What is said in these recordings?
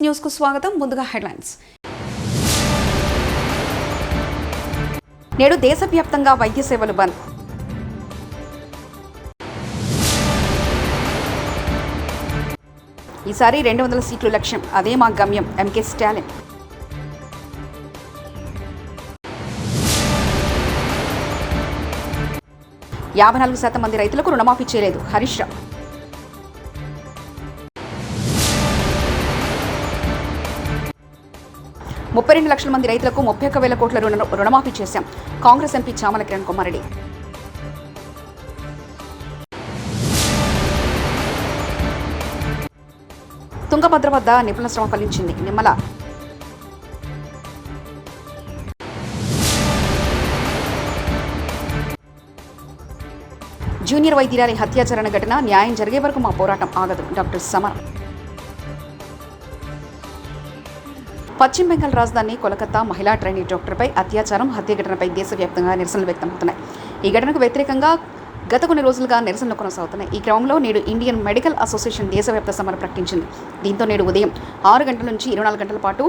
News కు స్వాగతం. ముందుగా హెడ్లైన్స్. నేడు దేశవ్యాప్తంగా వైద్య సేవలు బంద్. ఈసారి 200 సీట్లు లక్ష్యం, అదే మా గమ్యం. ఎంకే స్టాలిన్. యాభై 4% మంది రైతులకు రుణమాఫీ చేయలేదు హరీష్ రావు. ముప్పై 2 లక్షల మంది రైతులకు 31,000 కోట్ల రుణమాఫీ చేశాం. కాంగ్రెస్ ఎంపీ చామల కిరణ్ కుమార్ రెడ్డి. తుంగభద్ర వద్ద నిపుణుల శ్రమ ఫలించింది. నిమ్మల. జూనియర్ వైద్యురాలి హత్యాచరణ ఘటన న్యాయం జరిగే వరకు మా పోరాటం ఆగదు. డాక్టర్ సమర్. పశ్చిమ బెంగాల్ రాజధాని కోలకత్తా మహిళా ట్రైనీ డాక్టర్పై అత్యాచారం, హత్య ఘటనపై దేశవ్యాప్తంగా నిరసనలు వ్యక్తమవుతున్నాయి. ఈ ఘటనకు వ్యతిరేకంగా గత కొన్ని రోజులుగా నిరసనలు కొనసాగుతున్నాయి. ఈ క్రమంలో నేడు ఇండియన్ మెడికల్ అసోసియేషన్ దేశవ్యాప్త సమ్మెను ప్రకటించింది. దీంతో నేడు ఉదయం 6 గంటల నుంచి 24 గంటల పాటు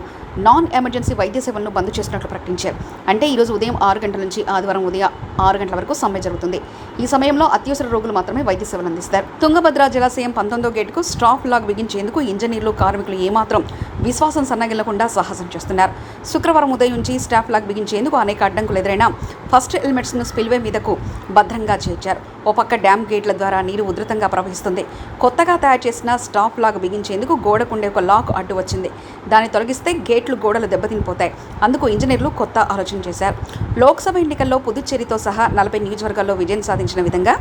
నాన్ ఎమర్జెన్సీ వైద్య సేవలను బంద్ చేసినట్లు ప్రకటించారు. అంటే ఈరోజు ఉదయం 6 గంటల నుంచి ఆదివారం ఉదయం 6 గంటల వరకు సమ్మె జరుగుతుంది. ఈ సమయంలో అత్యవసర రోగులు మాత్రమే వైద్య సేవలు అందిస్తారు. తుంగభద్ర జలాశయం 19వ గేటుకు స్టాఫ్ లాగ్ బిగించేందుకు ఇంజనీర్లు, కార్మికులు ఏమాత్రం విశ్వాసం సన్నగిల్లకుండా సాహసం చేస్తున్నారు. శుక్రవారం ఉదయం నుంచి స్టాఫ్ లాగ్ బిగించేందుకు అనేక అడ్డంకులు ఎదురైనా ఫస్ట్ ఎలిమెంట్స్ను స్పిల్వే మీదకు భద్రంగా చేర్చారు. ఓ పక్క డ్యామ్ గేట్ల ద్వారా నీరు ఉధృతంగా ప్రవహిస్తుంది. కొత్తగా తయారు చేసిన స్టాఫ్ లాగ్ బిగించేందుకు గోడకుండే ఒక లాక్ అడ్డు వచ్చింది. దాన్ని తొలగిస్తే గేట్లు, గోడలు దెబ్బతినిపోతాయి. అందుకు ఇంజనీర్లు కొత్త ఆలోచన చేశారు. లోక్సభ ఎన్నికల్లో పుదుచ్చేరితో సహా 40 నియోజకవర్గాల్లో విజయం సాధించిన విధంగా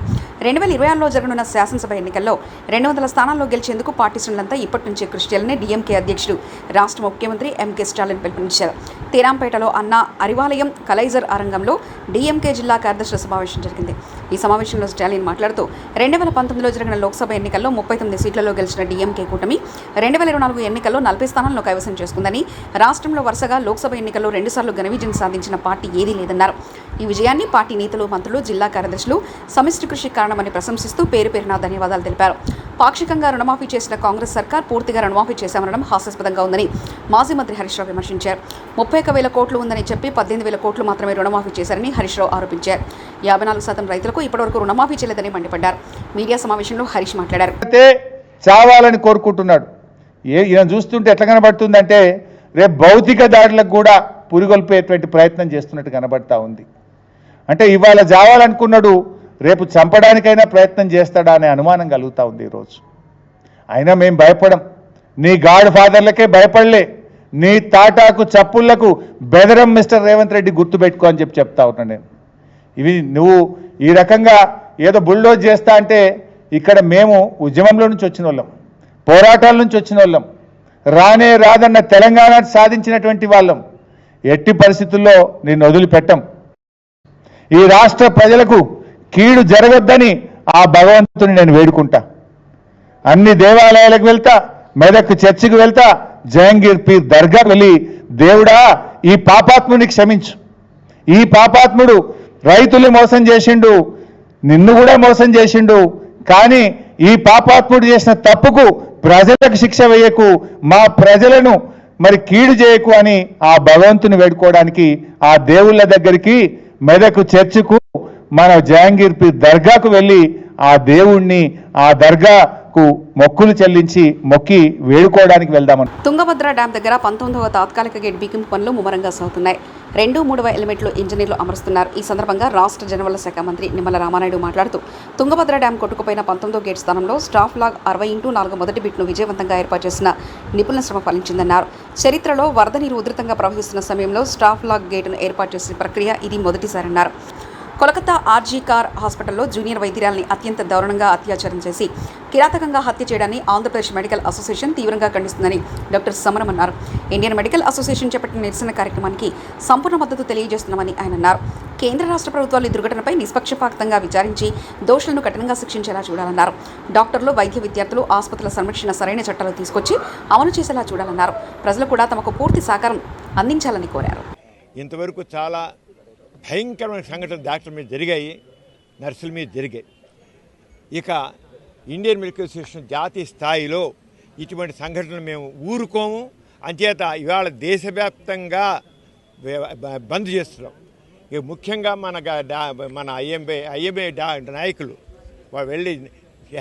2026లో జరగనున్న శాసనసభ ఎన్నికల్లో 200 స్థానాల్లో గెలిచేందుకు పార్టీ శ్రేణులంతా ఇప్పటి నుంచే కృషి చేయాలని డీఎంకే అధ్యక్షుడు, రాష్ట్ర ముఖ్యమంత్రి ఎంకే స్టాలిన్ పిలుపునిచ్చారు. తీరాంపేటలో అన్న అరివాలయం కలైజర్ అరంగంలో డీఎంకే జిల్లా కార్యదర్శుల సమావేశం జరిగింది. ఈ సమావేశంలో స్టాలిన్ మాట్లాడుతూ 2019లో జరిగిన లోక్సభ ఎన్నికల్లో 39 సీట్లలో గెలిచిన డీఎంకే కూటమి 2024 ఎన్నికల్లో 40 స్థానాలను కైవసం చేసుకుందని, రాష్ట్రంలో వరుసగా లోక్సభ ఎన్నికల్లో 2 సార్లు ఘన విజయం సాధించిన పార్టీ ఏదీ లేదన్నారు. ఈ విజయాన్ని పార్టీ నేతలు, మంత్రులు, జిల్లా కార్యదర్శులు సమిష్టి కృషి కారణమని ప్రశంసిస్తూ పేరు పేరున ధన్యవాదాలు తెలిపారు. పాక్షికంగా రుణమాఫీ చేసిన కాంగ్రెస్ సర్కార్ పూర్తిగా రుణమాఫీ చేశామనడం హాస్యాస్పదంగా ఉందని మాజీ మంత్రి హరీష్ రావు విమర్శించారు. 31,000 కోట్లు ఉందని చెప్పి 18,000 కోట్లు మాత్రమే రుణమాఫీ చేశారని హరీష్ రావు ఆరోపించారు. 54% రైతులకు ఇప్పటివరకు రుణమాఫీ చేయలేదని మండిపడ్డారు. మీడియా సమావేశంలో హరీష్ మాట్లాడారు. చావాలని కోరుకుంటున్నాడు. ఈయన చూస్తుంటే ఎట్లా కనబడుతుందంటే రేపు భౌతిక దాడులకు కూడా పురిగొల్పేటువంటి ప్రయత్నం చేస్తున్నట్టు కనబడతా ఉంది. అంటే ఇవాళ చావాలనుకున్నాడు, రేపు చంపడానికైనా ప్రయత్నం చేస్తాడా అనే అనుమానం కలుగుతూ ఉంది ఈరోజు. అయినా మేము భయపడం. నీ గాడ్ ఫాదర్లకే భయపడలే, నీ తాటాకు చప్పుళ్లకు బెదరం మిస్టర్ రేవంత్ రెడ్డి గుర్తుపెట్టుకో అని చెప్తా ఉన్నాను నేను. ఇవి నువ్వు ఈ రకంగా ఏదో బుల్డోజ్ చేస్తా అంటే ఇక్కడ మేము ఉద్యమంలో నుంచి వచ్చిన వాళ్ళం, పోరాటాల నుంచి వచ్చిన వాళ్ళం, రానే రాదన్న తెలంగాణ సాధించినటువంటి వాళ్ళం. ఎట్టి పరిస్థితుల్లో నేను వదిలిపెట్టం. ఈ రాష్ట్ర ప్రజలకు కీడు జరగొద్దని ఆ భగవంతుని నేను వేడుకుంటా. అన్ని దేవాలయాలకు వెళ్తా, మెదక్ చర్చికి వెళ్తా, జహంగీర్ పీర్ దర్గా వెళ్ళి దేవుడా ఈ పాపాత్ముని క్షమించు, ఈ పాపాత్ముడు రైతులు మోసం చేసిండు, నిన్ను కూడా మోసం చేసిండు, కానీ ఈ పాపాత్ముడు చేసిన తప్పుకు ప్రజలకు శిక్ష వేయకు, మా ప్రజలను మరి కీడు చేయకు అని ఆ భగవంతుని వేడుకోవడానికి ఆ దేవుళ్ళ దగ్గరికి, మెదక్ చర్చికు, మన జహంగీర్ పీర్ దర్గాకు వెళ్ళి ఆ దేవుణ్ణి, ఆ దర్గాకు మొక్కులు చెల్లించి మొక్కి వేడుకోవడానికి వెళ్దామని. తుంగభద్ర డ్యాం దగ్గర 19వ తాత్కాలిక గేట్ బిగింపు పనులు ముమ్మరంగా సాగుతున్నాయి. 2, 3వ ఎలిమెంట్లు ఇంజనీర్లు అమరుస్తున్నారు. ఈ సందర్భంగా రాష్ట్ర జనవల శాఖ మంత్రి నిమ్మల రామానాయుడు మాట్లాడుతూ తుంగభద్ర డ్యాం కొట్టుకుపోయిన 19వ గేట్ స్థానంలో స్టాఫ్ లాగ్ 60x4 మొదటి బిట్ను విజయవంతంగా ఏర్పాటు చేసిన నిపుణుల శ్రమ ఫలించిందన్నారు. చరిత్రలో వరద నీరు ఉధృతంగా ప్రవహిస్తున్న సమయంలో స్టాఫ్ లాగ్ గేటును ఏర్పాటు చేసిన ప్రక్రియ ఇది మొదటిసారన్నారు. కోలకత్తా ఆర్జీ కార్ హాస్పిటల్లో జూనియర్ వైద్యురాలిని అత్యంత దారుణంగా అత్యాచారం చేసి కిరాతకంగా హత్య చేయడాన్ని ఆంధ్రప్రదేశ్ మెడికల్ అసోసియేషన్ తీవ్రంగా ఖండిస్తుందని డాక్టర్ సమరం అన్నారు. ఇండియన్ మెడికల్ అసోసియేషన్ చేపట్టిన నిరసన కార్యక్రమానికి సంపూర్ణ మద్దతు తెలియజేస్తున్నామని ఆయన అన్నారు. కేంద్ర రాష్ట్ర ప్రభుత్వాలు ఈ దుర్ఘటనపై నిష్పక్షపాతంగా విచారించి దోషులను కఠినంగా శిక్షించేలా చూడాలన్నారు. డాక్టర్లు, వైద్య విద్యార్థులు, ఆసుపత్రుల సంరక్షణ సరైన చట్టాలు తీసుకొచ్చి అమలు చేసేలా చూడాలన్నారు. ప్రజలు కూడా తమకు పూర్తి సహకారం అందించాలని కోరారు. ఇంతవరకు చాలా భయంకరమైన సంఘటనలు డాక్టర్ల మీద జరిగాయి, నర్సుల మీద జరిగాయి. ఇక ఇండియన్ మెడికల్ అసోసియేషన్ జాతీయ స్థాయిలో ఇటువంటి సంఘటనలు మేము ఊరుకోము. అంచేత ఇవాళ దేశవ్యాప్తంగా బంద్ చేస్తున్నాం. ఇక ముఖ్యంగా మన ఐఎంఏ నాయకులు వాళ్ళు వెళ్ళి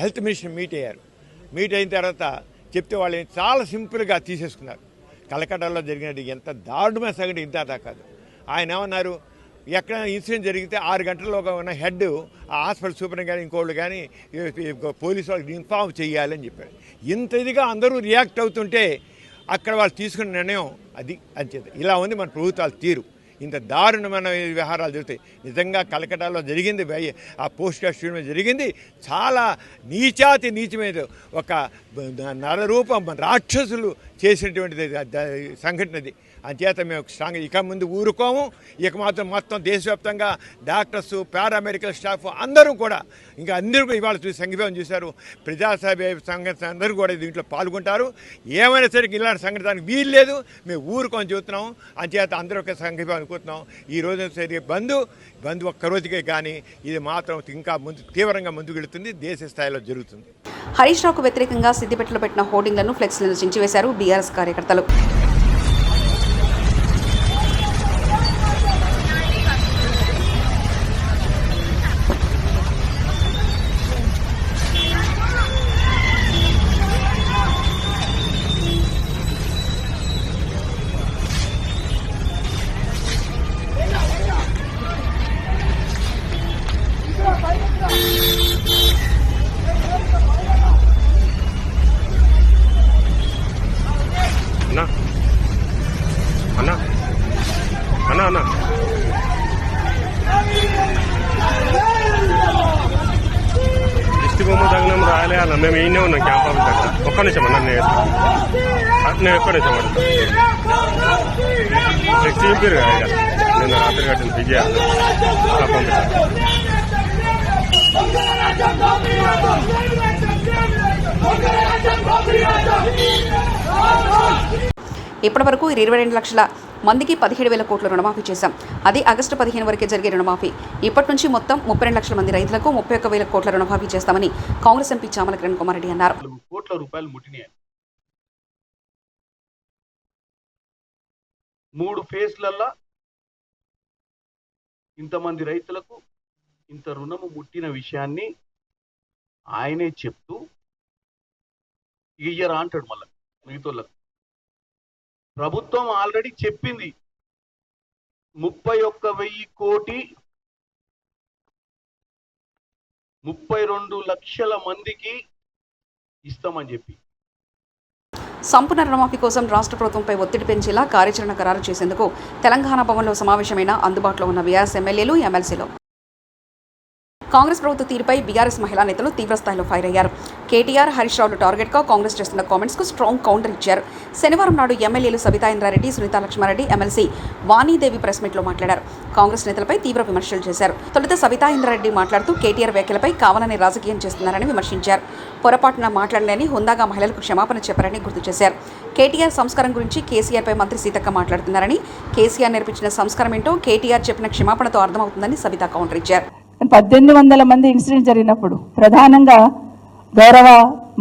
హెల్త్ మినిస్టర్ మీట్ అయ్యారు. మీట్ అయిన తర్వాత చెప్తే వాళ్ళు చాలా సింపుల్గా తీసేసుకున్నారు. కలకట్టాలో జరిగినట్టు ఎంత దారుణమైన సంగతి ఇంత కాదు. ఆయన ఏమన్నారు, ఎక్కడైనా ఇన్సిడెంట్ జరిగితే 6 గంటల్లోగా ఉన్న హెడ్ ఆ హాస్పిటల్ సూపర్ కానీ ఇంకోళ్ళు కానీ పోలీసు వాళ్ళకి ఇన్ఫార్మ్ చేయాలని చెప్పారు. ఇంత ఇదిగా అందరూ రియాక్ట్ అవుతుంటే అక్కడ వాళ్ళు తీసుకున్న నిర్ణయం అది అంచేత ఇలా ఉంది మన ప్రభుత్వాల తీరు. ఇంత దారుణమైన వ్యవహారాలు జరుగుతాయి. నిజంగా కలకటాలో జరిగింది, ఆ పోస్ట్ గ్రాడ్ స్టూడియో జరిగింది చాలా నీచమైన ఒక నరరూపం రాక్షసులు చేసినటువంటిది సంఘటనది. అంచేత మేము స్ట్రాంగ్ ఇక ముందు ఊరుకోము. ఇక మాత్రం మొత్తం దేశవ్యాప్తంగా డాక్టర్స్, పారామెడికల్ స్టాఫ్ అందరూ కూడా ఇంకా అందరూ ఇవాళ సంఘీభావం చూశారు. ప్రజాసభ సంఘటన అందరూ కూడా దీంట్లో పాల్గొంటారు. ఏమైనా సరే ఇలాంటి సంఘటనకి వీలు లేదు, మేము ఊరుకొని చూస్తున్నాం. అంచేత అందరూ ఒక సంఘీభావం అనుకుంటున్నాం. ఈ రోజు సరే బంద్ ఒక్క రోజుకే కానీ ఇది మాత్రం ఇంకా తీవ్రంగా ముందుకు వెళుతుంది, దేశ స్థాయిలో జరుగుతుంది. హరీష్ రావుకు వ్యతిరేకంగా సిద్దిపేటలో పెట్టిన హోర్డింగ్లను, ఫ్లెక్స్లను చించివేశారు బీఆర్ఎస్ కార్యకర్తలు. అన్నా దిష్టి బొమ్మ తగినం రాయాలి అన్న. మేము ఈయనే ఉన్నాం క్యాంప్ ఆఫీస్ దగ్గర. ఒక్క నిమిషం అన్న, నేను ఒక్క నిమిషం అడుగుతా. నెక్స్ట్ చూపారు కదా, ఇక నేను రాత్రి కట్టిన బిజీ అలా పంపిస్తాను. ఇప్పటి వరకు 22 లక్షల మందికి 17,000 కోట్ల రుణమాఫీ చేశాం. అది ఆగస్టు 15 వరకే జరిగే రుణమాఫీ. ఇప్పటి నుంచి మొత్తం 32 లక్షల మంది రైతులకు 31,000 కోట్ల రుణమాఫీ చేస్తామని కాంగ్రెస్ ఎంపీ చామల కిరణ్ కుమార్ రెడ్డి అన్నారు. కోట్ల రూపాయలు ముట్టినాయి. 3 ఫేజ్లల్లో ఇంతమంది రైతులకు ఇంత రుణము ముట్టిన విషయాన్ని ఆయనే చెప్తూ ఇయ్యరా అంటాడు. మళ్ళీ మిగతాళ్ళకు ప్రభుత్వం ఆల్రెడీ చెప్పింది 31,000 కోటి 32 లక్షల మందికి ఇస్తామని చెప్పి. సంపూర్ణ రుణమాఫీ కోసం రాష్ట్ర ప్రభుత్వంపై ఒత్తిడి పెంచేలా కార్యాచరణ ఖరారు చేసేందుకు తెలంగాణ భవన్లో సమావేశమైన అందుబాటులో ఉన్న బీఆర్ఎస్ ఎమ్మెల్యేలు, ఎమ్మెల్సీలు. కాంగ్రెస్ ప్రభుత్వ తీరుపై బీఆర్ఎస్ మహిళా నేతలు తీవ్రస్థాయిలో ఫైర్ అయ్యారు. కేటీఆర్, హరీష్ రావులు టార్గెట్గా కాంగ్రెస్ చేస్తున్న కామెంట్స్కు స్ట్రాంగ్ కౌంటర్ ఇచ్చారు. శనివారం నాడు ఎమ్మెల్యేలు సబితా ఇంద్రారెడ్డి, సునీతా లక్ష్మారెడ్డి, ఎమ్మెల్సీ వాణీదేవి ప్రెస్ మీట్లో మాట్లాడారు. కాంగ్రెస్ నేతలపై తీవ్ర విమర్శలు చేశారు. తొలుత సబితా ఇంద్రారెడ్డి మాట్లాడుతూ కేటీఆర్ వ్యాఖ్యలపై కావాలని రాజకీయం చేస్తున్నారని విమర్శించారు. పొరపాటున మాట్లాడలేని హుందాగా మహిళలకు క్షమాపణ చెప్పారని గుర్తు చేశారు. కేటీఆర్ సంస్కారం గురించి కేసీఆర్పై మంత్రి సీతక్క మాట్లాడుతున్నారని, కేసీఆర్ నేర్పించిన సంస్కారం ఏంటో కేటీఆర్ చెప్పిన క్షమాపణతో అర్థమవుతుందని సబితా కౌంటర్ ఇచ్చారు. 1800 మంది ఇన్సిడెంట్ జరిగినప్పుడు ప్రధానంగా గౌరవ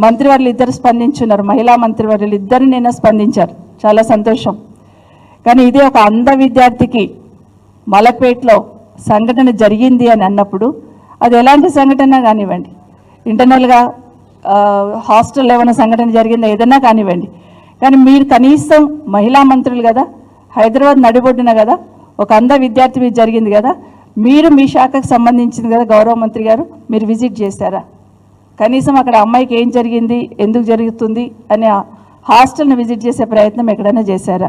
మంత్రివర్యులు ఇద్దరు స్పందించున్నారు. మహిళా మంత్రివర్యులు ఇద్దరు నిన్న స్పందించారు, చాలా సంతోషం. కానీ ఇదే ఒక అంధ విద్యార్థికి మలక్పేటలో సంఘటన జరిగింది అని అన్నప్పుడు అది ఎలాంటి సంఘటన కానివ్వండి, ఇంటర్నల్గా హాస్టల్లో ఏమైనా సంఘటన జరిగిందా ఏదైనా కానివ్వండి, కానీ మీరు కనీసం మహిళా మంత్రులు కదా, హైదరాబాద్ నడిబొడ్డున కదా, ఒక అంధ విద్యార్థి మీద జరిగింది కదా, మీరు మీ శాఖకు సంబంధించింది కదా గౌరవ మంత్రి గారు, మీరు విజిట్ చేశారా? కనీసం అక్కడ అమ్మాయికి ఏం జరిగింది, ఎందుకు జరుగుతుంది అనే హాస్టల్ని విజిట్ చేసే ప్రయత్నం ఎక్కడైనా చేశారా?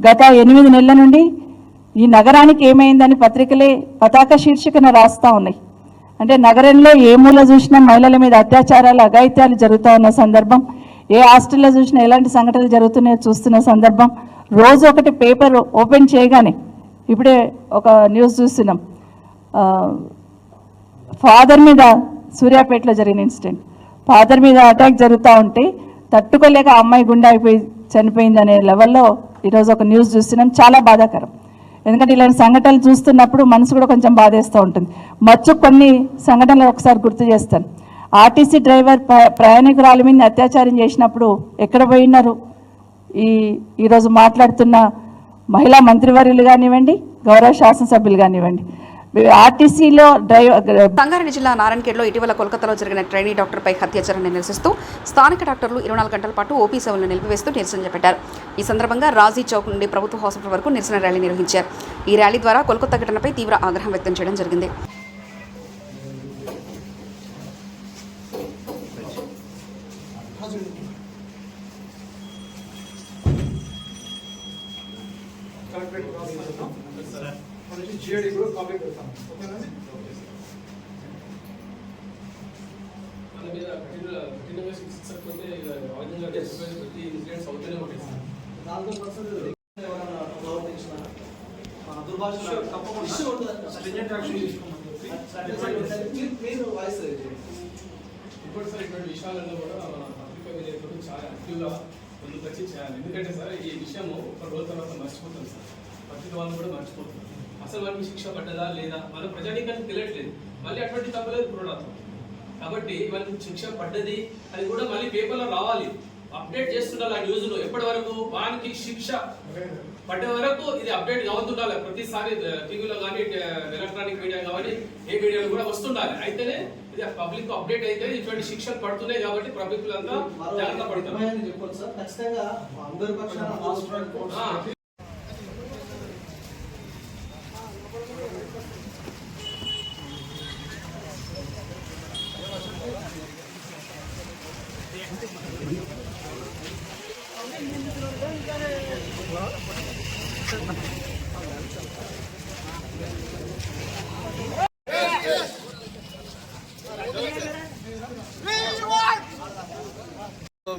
గత 8 నెలల నుండి ఈ నగరానికి ఏమైందని పత్రికలే పతాక శీర్షికన రాస్తూ ఉన్నాయి. అంటే నగరంలో ఏ మూల చూసినా మహిళల మీద అత్యాచారాలు, అఘాయిత్యాలు జరుగుతూ ఉన్న సందర్భం, ఏ హాస్టల్లో చూసినా ఎలాంటి సంఘటనలు జరుగుతున్నాయో చూస్తున్న సందర్భం. రోజు ఒకటి పేపర్ ఓపెన్ చేయగానే ఇప్పుడే ఒక న్యూస్ చూస్తున్నాం, ఫాదర్ మీద సూర్యాపేటలో జరిగిన ఇన్సిడెంట్, ఫాదర్ మీద అటాక్ జరుగుతూ ఉంటే తట్టుకోలేక అమ్మాయి గుండె అయిపోయి చనిపోయిందనే లెవెల్లో ఈరోజు ఒక న్యూస్ చూస్తున్నాం. చాలా బాధాకరం. ఎందుకంటే ఇలాంటి సంఘటనలు చూస్తున్నప్పుడు మనసు కూడా కొంచెం బాధేస్తూ ఉంటుంది. కొన్ని సంఘటనలు ఒకసారి గుర్తు చేస్తాను. ఆర్టీసీ డ్రైవర్ ప్రయాణికురాలి మీద అత్యాచారం చేసినప్పుడు ఎక్కడ పోయినారు? ఈరోజు మాట్లాడుతున్న మహిళా మంత్రివర్యులు కానివ్వండి, గౌరవ శాసనసభ్యులు కానివ్వండి, ఆర్టీసీలో సంగారెడ్డి జిల్లా నారాయణఖేడ్లో ఇటీవల కోల్కతాలో జరిగిన ట్రైనీ డాక్టర్పై హత్యాచారాన్ని నిరసిస్తూ స్థానిక డాక్టర్లు 24 గంటల పాటు ఓపీ సేవలను నిలిపివేస్తూ నిరసన చేపట్టారు. ఈ సందర్భంగా రాజీ చౌక్ నుండి ప్రభుత్వ హాస్పిటల్ వరకు నిరసన ర్యాలీ నిర్వహించారు. ఈ ర్యాలీ ద్వారా కోల్కతా ఘటనపై తీవ్ర ఆగ్రహం వ్యక్తం చేయడం జరిగింది. ఇంకోటి సార్ ఇటువంటి విషయాలలో కూడా పత్రికా విలేకరులు చాలా యాక్టివ్గా ముందుకు వచ్చి చేయాలి. ఎందుకంటే సార్ ఈ విషయము ఒక రోజు తర్వాత మర్చిపోతాం సార్, పత్రిక వాళ్ళు కూడా మర్చిపోతారు. అసలు మనకి శిక్ష పడ్డదా లేదా మన ప్రజానీకానికి తెలియట్లేదు, మళ్ళీ అటువంటి తప్పలేదు పురోడాత్మ. కాబట్టి మనకి శిక్ష పడ్డది అది కూడా మళ్ళీ పేపర్లో రావాలి, అప్డేట్ చేస్తుండాలి. ఆ న్యూస్లో ఎప్పటి వరకు వానికి శిక్ష పడ్డ వరకు ఇది అప్డేట్ కావుతుండాలి. ప్రతిసారి టీవీలో కానీ ఎలక్ట్రానిక్ మీడియా కానీ ఏ మీడియాలో కూడా వస్తుండాలి. అయితేనే ఇది పబ్లిక్ అప్డేట్ అయితే ఇటువంటి శిక్షలు పడుతున్నాయి. కాబట్టి పబ్లిక్లంతా జాగ్రత్త పడతారు.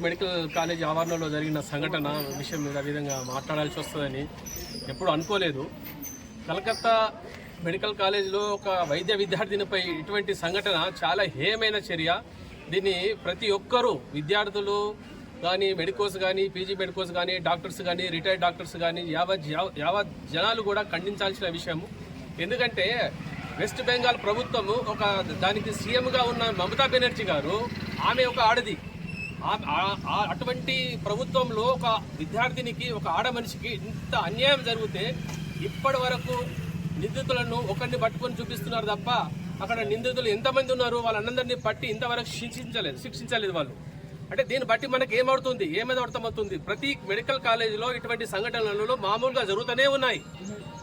మెడికల్ కాలేజ్ ఆవరణలో జరిగిన సంఘటన విషయం మీద ఆ విధంగా మాట్లాడాల్సి వస్తుందని ఎప్పుడు అనుకోలేదు. కలకత్తా మెడికల్ కాలేజ్లో ఒక వైద్య విద్యార్థినిపై ఇటువంటి సంఘటన చాలా హేయమైన చర్య. దీన్ని ప్రతి ఒక్కరూ విద్యార్థులు కానీ, మెడికోస్ కానీ, పీజీ మెడికోస్ కానీ, డాక్టర్స్ కానీ, రిటైర్డ్ డాక్టర్స్ కానీ యావత్ జనాలు కూడా ఖండించాల్సిన విషయము. ఎందుకంటే వెస్ట్ బెంగాల్ ప్రభుత్వము దానికి సీఎంగా ఉన్న మమతా బెనర్జీ గారు, ఆమె ఒక ఆడది. అటువంటి ప్రభుత్వంలో ఒక విద్యార్థినికి, ఒక ఆడ మనిషికి ఇంత అన్యాయం జరిగితే ఇప్పటి వరకు నిందితులను ఒకరిని పట్టుకొని చూపిస్తున్నారు తప్ప అక్కడ నిందితులు ఎంతమంది ఉన్నారు వాళ్ళందరినీ పట్టి ఇంతవరకు శిక్షించలేదు వాళ్ళు. అంటే దీన్ని బట్టి మనకి ఏమేది అర్థమవుతుంది, ప్రతి మెడికల్ కాలేజీలో ఇటువంటి సంఘటనలు మామూలుగా జరుగుతూనే ఉన్నాయి.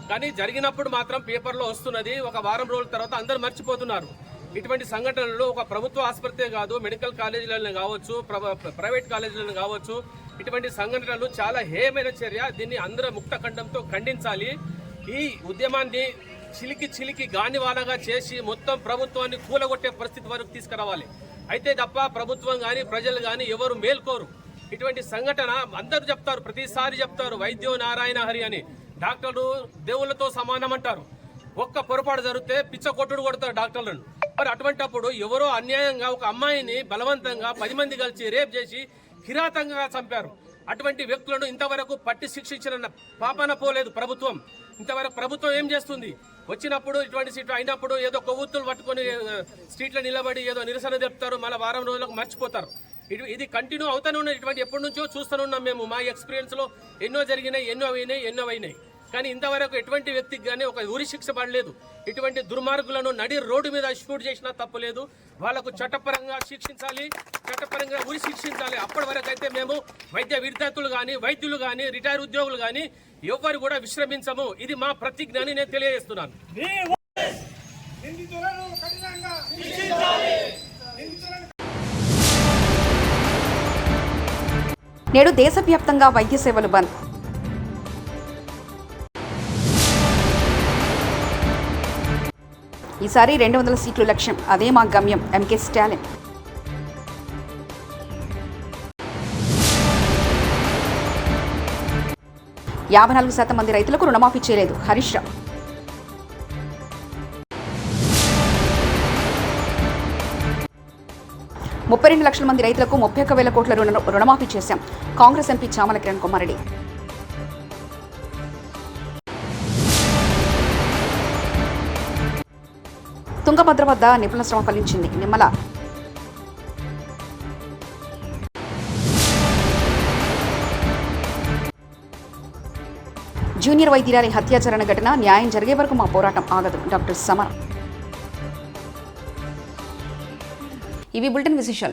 కానీ జరిగినప్పుడు మాత్రం పేపర్లో వస్తున్నది, ఒక వారం రోజుల తర్వాత అందరూ మర్చిపోతున్నారు. ఇటువంటి సంఘటనలు ఒక ప్రభుత్వ ఆసుపత్రి కాదు, మెడికల్ కాలేజీలను కావచ్చు, ప్రైవేట్ కాలేజీలను కావచ్చు, ఇటువంటి సంఘటనలు చాలా హేయమైన చర్య. దీన్ని అందరూ ముక్త ఖండంతో ఖండించాలి. ఈ ఉద్యమాన్ని చిలికి గానివాలగా చేసి మొత్తం ప్రభుత్వాన్ని కూలగొట్టే పరిస్థితి వరకు తీసుకురావాలి. అయితే తప్ప ప్రభుత్వం కానీ, ప్రజలు కానీ ఎవరు మేల్కోరు. ఇటువంటి సంఘటన అందరూ చెప్తారు, ప్రతిసారి చెప్తారు వైద్యో నారాయణ హరి అని. డాక్టర్లు దేవుళ్లతో సమానం అంటారు. ఒక్క పొరపాటు జరిగితే పిచ్చ కొట్టుడు కొడతారు డాక్టర్లను. మరి అటువంటిప్పుడు ఎవరో అన్యాయంగా ఒక అమ్మాయిని బలవంతంగా 10 మంది కలిసి రేప్ చేసి కిరాతంగా చంపారు. అటువంటి వ్యక్తులను ఇంతవరకు పట్టి శిక్షించిన పాపన పోలేదు ప్రభుత్వం. ఇంతవరకు ప్రభుత్వం ఏం చేస్తుంది? వచ్చినప్పుడు ఇటువంటి సీట్లు అయినప్పుడు ఏదో కొవ్వొత్తులు పట్టుకొని స్ట్రీట్లో నిలబడి ఏదో నిరసన చెప్తారు, మళ్ళీ వారం రోజులకు మర్చిపోతారు. ఇది కంటిన్యూ అవుతానే ఉన్నది. ఇటువంటి ఎప్పటి నుంచో చూస్తూనే ఉన్నాం మేము. మా ఎక్స్పీరియన్స్లో ఎన్నో జరిగినాయి, ఎన్నో అయినాయి. కానీ ఇంతవరకు ఎటువంటి వ్యక్తికి కానీ ఒక ఉరి శిక్ష పడలేదు. ఇటువంటి దుర్మార్గులను నడి రోడ్డు మీద షూట్ చేసినా తప్పులేదు. వాళ్లకు చట్టపరంగా శిక్షించాలి, చట్టపరంగా ఉరి శిక్షించాలి. అప్పటి వరకు అయితే మేము వైద్య విద్యార్థులు కానీ, వైద్యులు కానీ, రిటైర్ ఉద్యోగులు కానీ ఎవ్వరు కూడా విశ్రమించము. ఇది మా ప్రతిజ్ఞ అని నేను తెలియజేస్తున్నాను. నేడు దేశవ్యాప్తంగా వైద్య సేవలు బంద్. ఈసారి 200 సీట్లు లక్ష్యం, అదే మా గమ్యం. ఎంకే స్టాలిన్. 54% మంది రైతులకు రుణమాఫీ చేయలేదు హరీష్ రావు. $32 లక్షల మంది రైతులకు 31,000 కోట్ల రుణమాఫీ చేశాం. కాంగ్రెస్ ఎంపీ చామల కిరణ్ కుమార్ రెడ్డి. తుంగభద్ర వద్ద నిపుణుల శ్రమ ఫలించింది. నిమ్మల జూనియర్ వైద్యురాలి హత్యాచరణ ఘటన న్యాయం జరిగే వరకు మా పోరాటం ఆగదు. డాక్టర్ సమర్. ఇవి బులెటిన్ విశేషాలు.